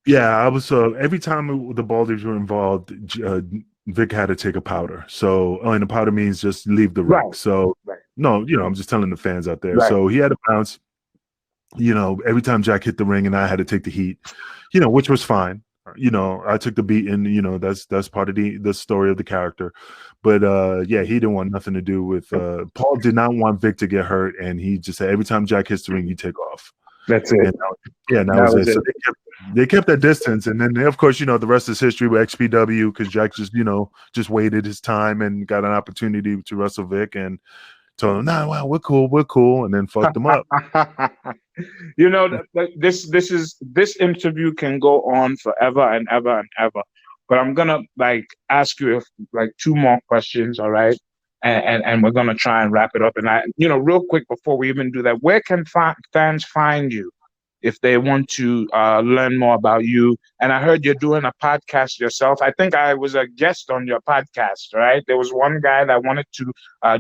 Yeah, I was. Every time the Baldies were involved, Vic had to take a powder. So, and the powder means just leave the ring. Right. So, no, I'm just telling the fans out there. Right. So he had to bounce. Every time Jack hit the ring, and I had to take the heat. Which was fine. I took the beat, and that's part of the story of the character. But yeah, he didn't want nothing to do with. Paul did not want Vic to get hurt, and he just said every time Jack hits the ring, you take off. That's it. And that was it. So they kept that distance, and then of course the rest is history with XPW because Jack just waited his time and got an opportunity to wrestle Vic and told him, "Nah, well, we're cool," and then fucked him up. This interview can go on forever and ever and ever, but I'm gonna ask you two more questions, all right? And we're gonna try and wrap it up. And real quick before we even do that, where can fans find you if they want to learn more about you? And I heard you're doing a podcast yourself. I think I was a guest on your podcast, right? There was one guy that wanted to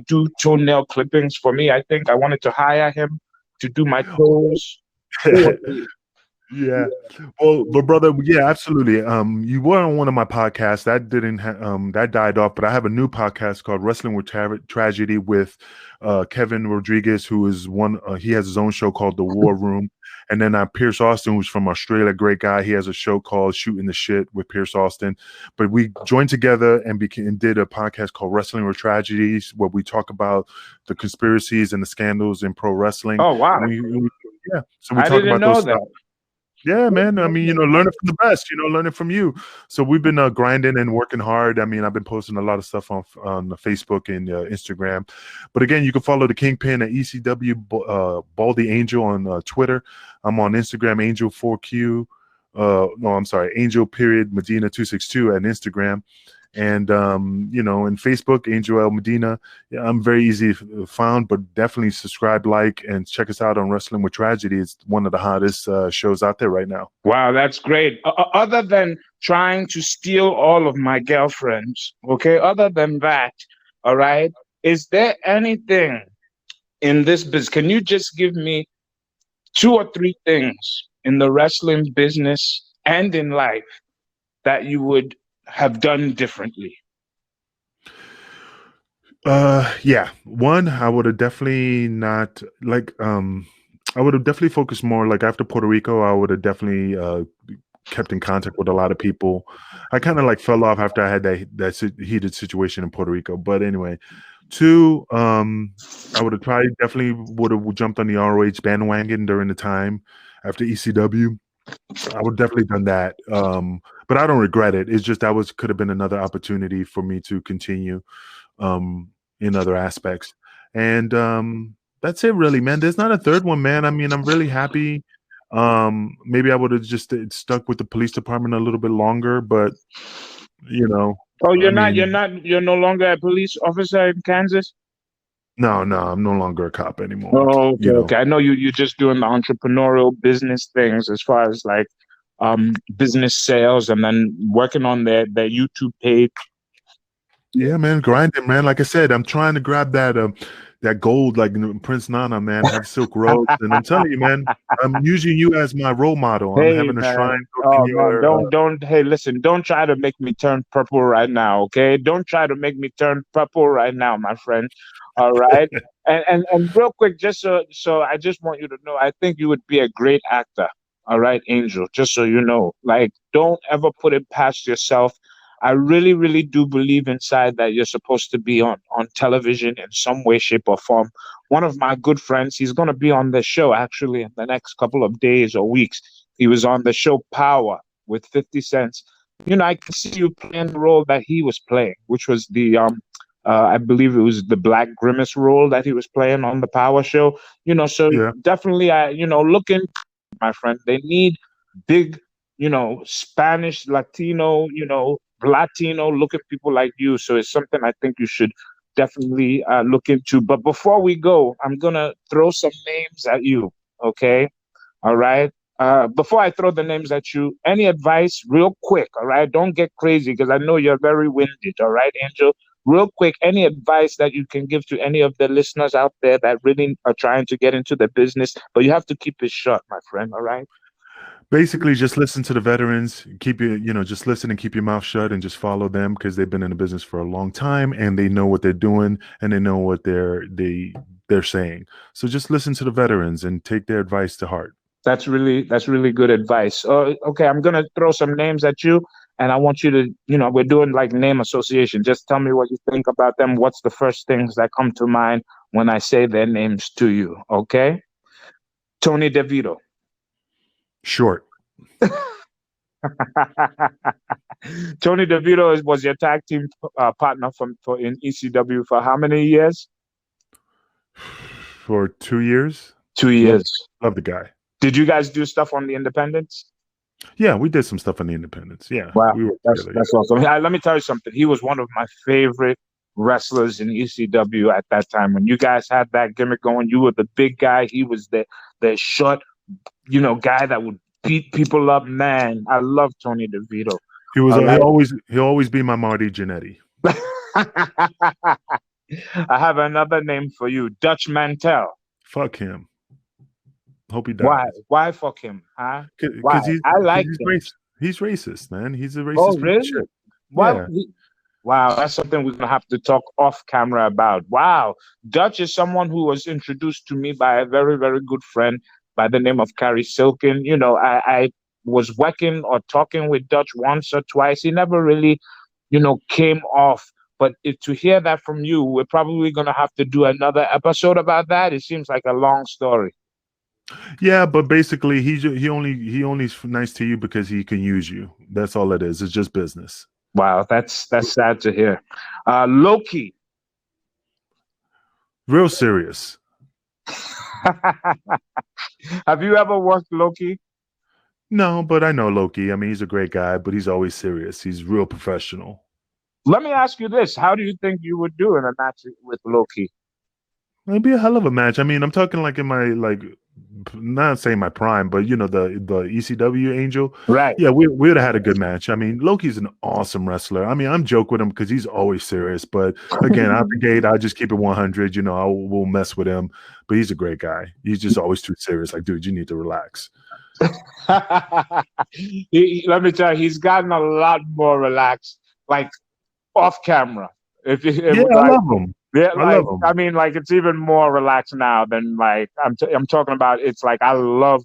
do toenail clippings for me. I think I wanted to hire him to do my toes. Yeah. Well, but brother, yeah, absolutely. You were on one of my podcasts that didn't that died off, but I have a new podcast called Wrestling with Tragedy with Kevin Rodriguez, who is he has his own show called The War Room. And then Pierce Austin, who's from Australia, great guy. He has a show called Shooting the Shit with Pierce Austin. But we joined together and did a podcast called Wrestling with Tragedies, where we talk about the conspiracies and the scandals in pro wrestling. Oh, wow. Yeah. So we talk about those stuff. Yeah, man. I mean, learn it from the best, learn it from you. So we've been grinding and working hard. I mean, I've been posting a lot of stuff on Facebook and Instagram. But again, you can follow the Kingpin at ECW Baldie Angel on Twitter. I'm on Instagram, Angel4Q. No, I'm sorry, Angel Medina 262 at Instagram. And, in Facebook, Angel L. Medina. Yeah, I'm very easy found, but definitely subscribe, and check us out on Wrestling with Tragedy. It's one of the hottest shows out there right now. Wow, that's great. Other than trying to steal all of my girlfriends, okay, other than that, all right, is there anything in this business? Can you just give me 2 or 3 things in the wrestling business and in life that you would have done differently? Yeah. One, I would have definitely not I would have definitely focused more after Puerto Rico. I would have definitely kept in contact with a lot of people. I kind of like fell off after I had that heated situation in Puerto Rico. But anyway, two, I would have definitely would have jumped on the ROH bandwagon during the time after ECW. I would definitely done that. But I don't regret it. It's just could have been another opportunity for me to continue in other aspects. And that's it really, man. There's not a third one, man. I mean, I'm really happy. Maybe I would have just stuck with the police department a little bit longer, but you know. Oh, you're no longer a police officer in Kansas? No, I'm no longer a cop anymore. Oh, okay, okay. I know you're just doing the entrepreneurial business things as far as like business sales and then working on their YouTube page. Yeah, man, grinding, man. Like I said, I'm trying to grab that gold, like Prince Nana, man. Have Silk Roads, and I'm telling you, man, I'm using you as my role model. I'm having a shrine. Don't. Hey, listen, don't try to make me turn purple right now, okay? Don't try to make me turn purple right now, my friend. All right. and real quick, just so I just want you to know, I think you would be a great actor. All right, Angel. Just so you know, like, don't ever put it past yourself. I really, really do believe inside that you're supposed to be on television in some way, shape, or form. One of my good friends, he's going to be on the show actually in the next couple of days or weeks. He was on the show Power with 50 Cent. You know, I can see you playing the role that he was playing, which was the I believe it was the Black Grimace role that he was playing on the Power show. You know, so definitely, look in, my friend. They need big, Spanish, Latino, looking people like you. So it's something I think you should definitely look into. But before we go, I'm going to throw some names at you. Okay. All right. Before I throw the names at you, any advice real quick? All right. Don't get crazy because I know you're very winded. All right, Angel. Real quick, any advice that you can give to any of the listeners out there that really are trying to get into the business, but you have to keep it short, my friend. All right. Basically, just listen to the veterans. Just listen and keep your mouth shut and just follow them because they've been in the business for a long time and they know what they're doing and they know what they're saying. So just listen to the veterans and take their advice to heart. That's really good advice. Okay, I'm gonna throw some names at you, and I want you to, we're doing like name association. Just tell me what you think about them. What's the first things that come to mind when I say their names to you? Okay, Tony DeVito. Short. Tony DeVito was your tag team partner in ECW for how many years? For 2 years. 2 years. Love the guy. Did you guys do stuff on the Independents? Yeah, we did some stuff on the Independents. Yeah. Wow, that's awesome. Let me tell you something. He was one of my favorite wrestlers in ECW at that time. When you guys had that gimmick going, you were the big guy. He was the short, guy that would beat people up. Man, I love Tony DeVito. He'll always be my Marty Jannetty. I have another name for you, Dutch Mantel. Fuck him. Hope he dies. Why fuck him? Huh? Because he's racist, man. He's a racist. Oh, really? Why? Yeah. Wow, that's something we're gonna have to talk off camera about. Wow, Dutch is someone who was introduced to me by a very, very good friend by the name of Carrie Silken. I was working or talking with Dutch once or twice. He never really, came off. But to hear that from you, we're probably gonna have to do another episode about that. It seems like a long story. Yeah, but basically, he only's nice to you because he can use you. That's all it is. It's just business. Wow, that's sad to hear. Loki. Real serious. Have you ever worked Loki? No, but I know Loki. I mean, he's a great guy, but he's always serious. He's real professional. Let me ask you this. How do you think you would do in a match with Loki? It'd be a hell of a match. I mean, I'm talking like in my, not saying my prime, but the ECW Angel. Right. Yeah, we would have had a good match. I mean, Loki's an awesome wrestler. I mean, I'm joking with him because he's always serious. But again, out the gate, I just keep it 100. We'll mess with him. But he's a great guy. He's just always too serious. Like, dude, you need to relax. Let me tell you, he's gotten a lot more relaxed, like off camera. I love him. Yeah, I mean, it's even more relaxed now than I'm talking about. It's like I love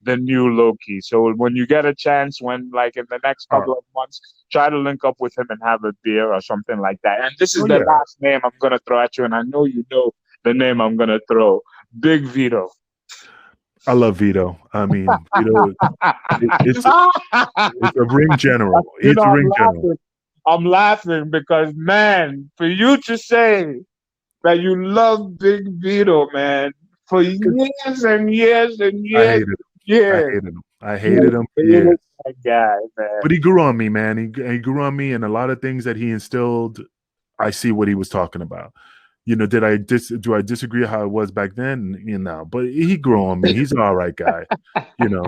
the new Loki. So when you get a chance, when like in the next couple of months, try to link up with him and have a beer or something like that. And this is the last name I'm gonna throw at you, and I know you know the name I'm gonna throw. Big Vito. I love Vito. I mean, Vito, it's a ring general. He's a ring general. I'm laughing because, man, for you to say that you love Big Vito, man, for years and years and years. I hated him for years. That guy, man. But he grew on me, man. He grew on me, and a lot of things that he instilled, I see what he was talking about. You know, do I disagree how it was back then? You know, but he grew on me. He's an all right guy. You know,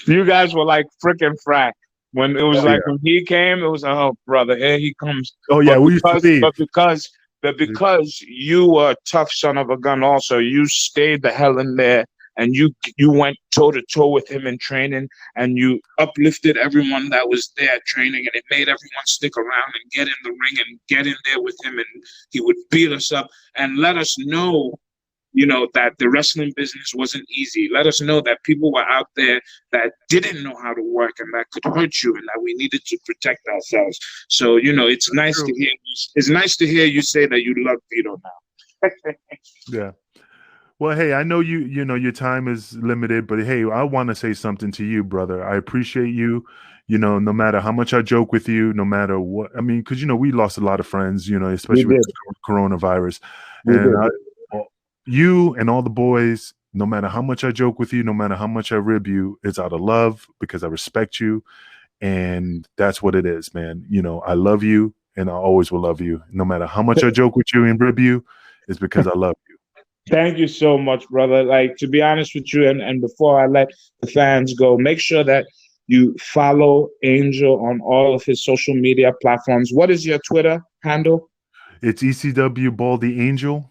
you guys were like frickin' frack when it was when he came. It was oh brother, here he comes. Oh yeah, we used to be. But because you were a tough son of a gun, also you stayed the hell in there. And you went toe to toe with him in training, and you uplifted everyone that was there training, and it made everyone stick around and get in the ring and get in there with him, and he would beat us up and let us know, you know, that the wrestling business wasn't easy. Let us know that people were out there that didn't know how to work and that could hurt you, and that we needed to protect ourselves. So, you know, it's nice to hear. It's nice to hear you say that you love Vito now. Yeah. Well, hey, I know you know your time is limited, but hey, I want to say something to you, brother. I appreciate you, you know, no matter how much I joke with you, no matter what. I mean, because, you know, we lost a lot of friends, you know, especially with the coronavirus. You and all the boys, no matter how much I joke with you, no matter how much I rib you, it's out of love because I respect you. And that's what it is, man. You know, I love you and I always will love you. No matter how much I joke with you and rib you, it's because I love you. Thank you so much, brother. Like, to be honest with you, and before I let the fans go, make sure that you follow Angel on all of his social media platforms. What is your Twitter handle? It's ECW Baldie Angel.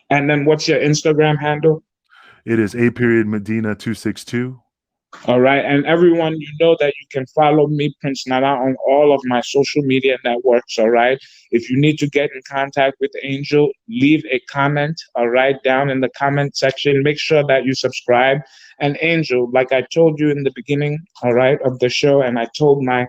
And then what's your Instagram handle? It is A.Medina 262. All right. And everyone, you know that you can follow me, Prince Nana, on all of my social media networks. All right. If you need to get in contact with Angel, leave a comment. All right. Down in the comment section. Make sure that you subscribe. And Angel, like I told you in the beginning, all right, of the show, and I told my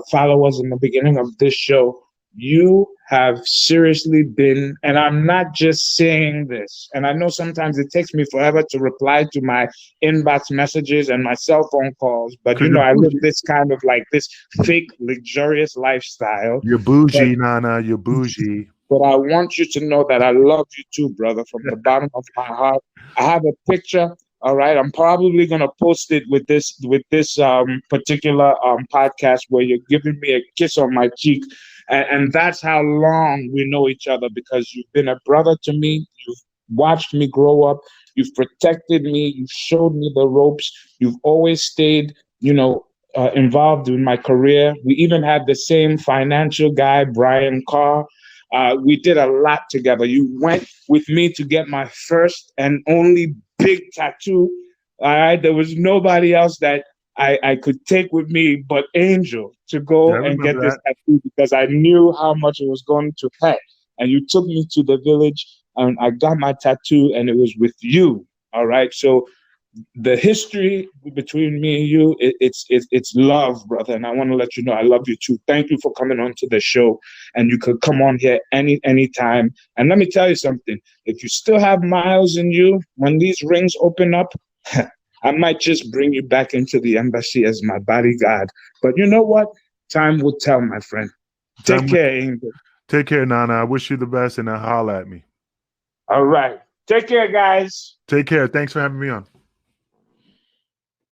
followers in the beginning of this show, you have seriously been, and I'm not just saying this, and I know sometimes it takes me forever to reply to my inbox messages and my cell phone calls, but you know, I live this kind of like this fake luxurious lifestyle. You're bougie, Nana, you're bougie. But I want you to know that I love you too, brother, from the bottom of my heart. I have a picture. All right, I'm probably gonna post it with this particular podcast where you're giving me a kiss on my cheek. And that's how long we know each other, because you've been a brother to me. You've watched me grow up. You've protected me. You've showed me the ropes. You've always stayed, you know, involved in my career. We even had the same financial guy, Brian Carr. We did a lot together. You went with me to get my first and only big tattoo. All right, there was nobody else that I could take with me but Angel to go and get this tattoo, because I knew how much it was going to pay. And you took me to the village and I got my tattoo, and it was with you. All right. So the history between me and you, it's love, brother. And I want to let you know I love you too. Thank you for coming on to the show. And you could come on here anytime. And let me tell you something. If you still have miles in you, when these rings open up, I might just bring you back into the embassy as my bodyguard. But you know what? Time will tell, my friend. Take care, Angel. Take care, Nana. I wish you the best, and holler at me. All right. Take care, guys. Take care. Thanks for having me on.